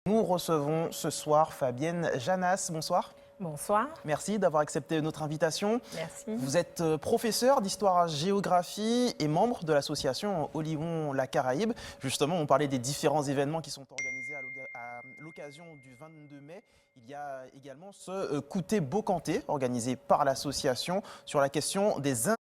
Nous recevons ce soir Fabienne Janas. Bonsoir. Bonsoir. Merci d'avoir accepté notre invitation. Merci. Vous êtes professeur d'histoire-géographie et membre de l'association Olyron-La Caraïbe. Justement, on parlait des différents événements qui sont organisés à l'occasion du 22 mai. Il y a également ce Kouté Bokanté organisé par l'association sur la question des indemnités.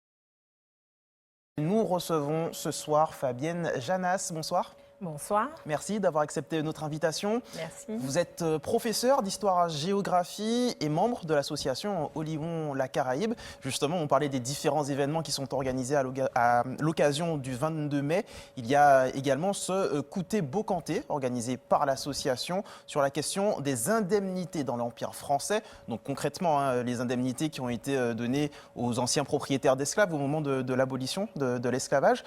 Nous recevons ce soir Fabienne Janas. Bonsoir. Bonsoir. Merci d'avoir accepté notre invitation. Merci. Vous êtes professeur d'histoire-géographie et membre de l'association Olyron-La Caraïbe. Justement, on parlait des différents événements qui sont organisés à l'occasion du 22 mai. Il y a également ce Kouté Bokanté organisé par l'association sur la question des indemnités dans l'Empire français. Donc concrètement, les indemnités qui ont été données aux anciens propriétaires d'esclaves au moment de l'abolition de l'esclavage.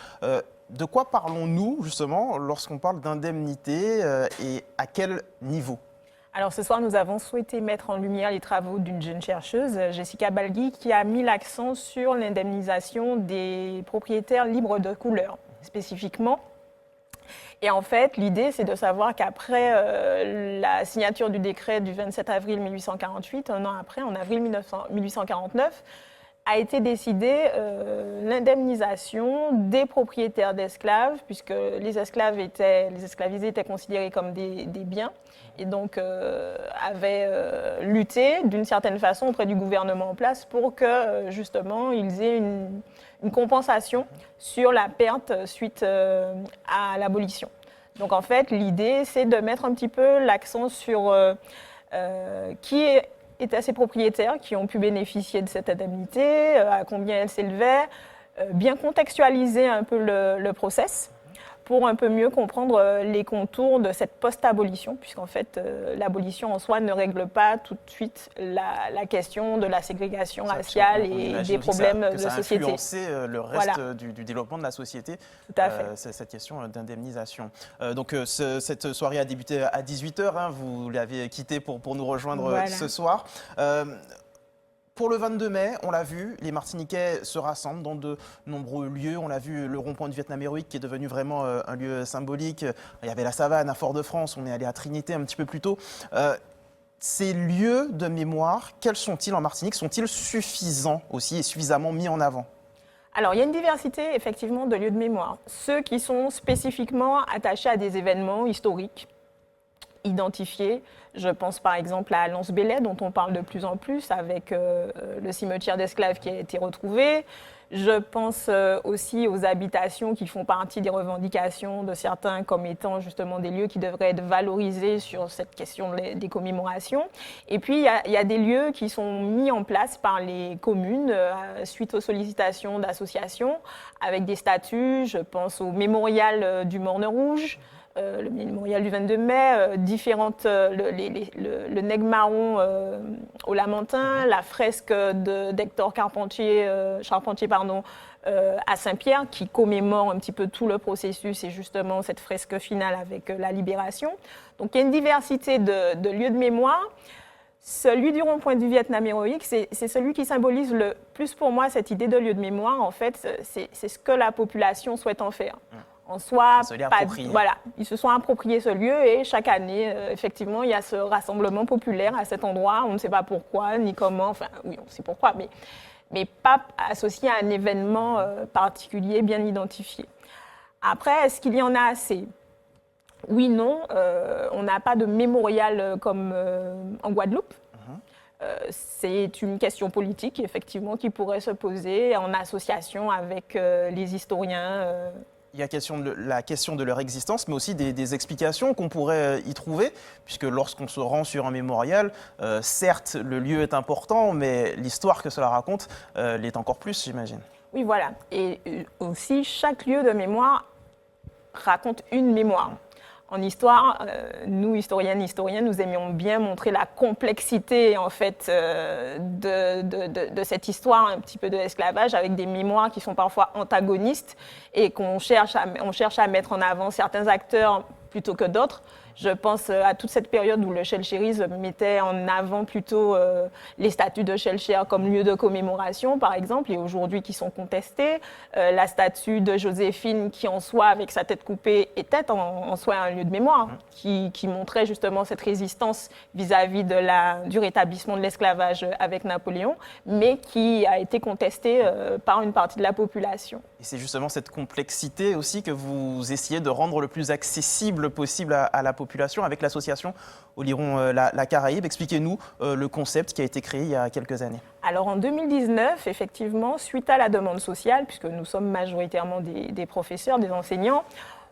De quoi parlons-nous justement lorsqu'on parle d'indemnité et à quel niveau? Alors ce soir, nous avons souhaité mettre en lumière les travaux d'une jeune chercheuse, Jessica Balgui, qui a mis l'accent sur l'indemnisation des propriétaires libres de couleur, spécifiquement. Et en fait, l'idée, c'est de savoir qu'après la signature du décret du 27 avril 1848, un an après, en avril 1849, a été décidée l'indemnisation des propriétaires d'esclaves, puisque les esclavisés étaient considérés comme des biens, et donc avaient lutté d'une certaine façon auprès du gouvernement en place pour que justement ils aient une compensation sur la perte suite à l'abolition. Donc en fait, l'idée, c'est de mettre un petit peu l'accent sur qui étaient ces propriétaires qui ont pu bénéficier de cette indemnité, à combien elle s'élevait, bien contextualiser un peu le process pour un peu mieux comprendre les contours de cette post-abolition, puisqu'en fait, l'abolition en soi ne règle pas tout de suite la question de la ségrégation raciale et des problèmes de société. Ça a influencé le reste du développement de la société, tout à fait. cette question d'indemnisation. Donc cette soirée a débuté à 18h, vous l'avez quittée pour nous rejoindre ce soir. Pour le 22 mai, on l'a vu, les Martiniquais se rassemblent dans de nombreux lieux. On l'a vu, le rond-point du Vietnam héroïque qui est devenu vraiment un lieu symbolique. Il y avait la Savane à Fort-de-France, on est allé à Trinité un petit peu plus tôt. Ces lieux de mémoire, quels sont-ils en Martinique? Sont-ils suffisants aussi et suffisamment mis en avant? Alors, il y a une diversité, effectivement, de lieux de mémoire. Ceux qui sont spécifiquement attachés à des événements historiques, identifiés. Je pense par exemple à Lance-Bélé, dont on parle de plus en plus, avec le cimetière d'esclaves qui a été retrouvé. Je pense aussi aux habitations qui font partie des revendications de certains comme étant justement des lieux qui devraient être valorisés sur cette question des commémorations. Et puis, il y a des lieux qui sont mis en place par les communes suite aux sollicitations d'associations avec des statuts. Je pense au mémorial du Morne Rouge, le mémorial du 22 mai, le nègre marron au Lamentin, la fresque d'Hector Charpentier à Saint-Pierre, qui commémore un petit peu tout le processus et justement cette fresque finale avec la libération. Donc il y a une diversité de lieux de mémoire. Celui du rond-point du Vietnam héroïque, c'est celui qui symbolise le plus pour moi cette idée de lieu de mémoire. En fait, c'est ce que la population souhaite en faire. En soi, ils se sont appropriés ce lieu et chaque année, effectivement, il y a ce rassemblement populaire à cet endroit. On ne sait pas pourquoi ni comment, enfin oui, on sait pourquoi, mais pas associé à un événement particulier bien identifié. Après, est-ce qu'il y en a assez? Oui, non, on n'a pas de mémorial comme en Guadeloupe. C'est une question politique, effectivement, qui pourrait se poser en association avec les historiens. Il y a la question de leur existence, mais aussi des explications qu'on pourrait y trouver, puisque lorsqu'on se rend sur un mémorial, certes, le lieu est important, mais l'histoire que cela raconte l'est encore plus, j'imagine. Oui, voilà. Et aussi, chaque lieu de mémoire raconte une mémoire. En histoire, nous, historiennes et historiens, nous aimions bien montrer la complexité en fait, de cette histoire un petit peu de l'esclavage avec des mémoires qui sont parfois antagonistes et qu'on cherche à mettre en avant certains acteurs plutôt que d'autres. Je pense à toute cette période où le Shellsherisme mettait en avant plutôt les statues de Shellshare comme lieu de commémoration, par exemple, et aujourd'hui qui sont contestés. La statue de Joséphine, qui en soi, avec sa tête coupée, était en soi un lieu de mémoire, qui montrait justement cette résistance vis-à-vis du rétablissement de l'esclavage avec Napoléon, mais qui a été contestée par une partie de la population. Et c'est justement cette complexité aussi que vous essayez de rendre le plus accessible possible à la population avec l'association Oliron la Caraïbe. Expliquez-nous le concept qui a été créé il y a quelques années. Alors en 2019, effectivement, suite à la demande sociale, puisque nous sommes majoritairement des professeurs, des enseignants,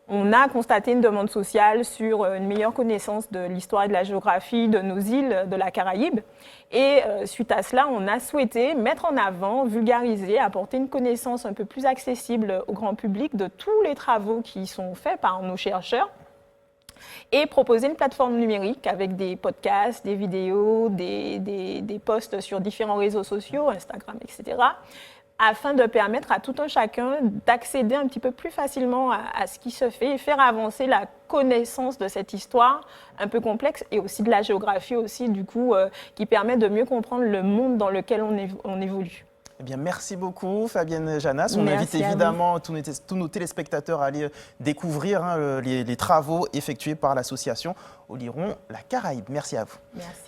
on a constaté une demande sociale sur une meilleure connaissance de l'histoire et de la géographie de nos îles de la Caraïbe. Et suite à cela, on a souhaité mettre en avant, vulgariser, apporter une connaissance un peu plus accessible au grand public de tous les travaux qui sont faits par nos chercheurs et proposer une plateforme numérique avec des podcasts, des vidéos, des posts sur différents réseaux sociaux, Instagram, etc., afin de permettre à tout un chacun d'accéder un petit peu plus facilement à ce qui se fait et faire avancer la connaissance de cette histoire un peu complexe et aussi de la géographie aussi, du coup, qui permet de mieux comprendre le monde dans lequel on évolue. Eh bien, merci beaucoup, Fabienne Janas. On Merci invite évidemment tous nos téléspectateurs à aller découvrir les travaux effectués par l'association Oliron la Caraïbe. Merci à vous. Merci.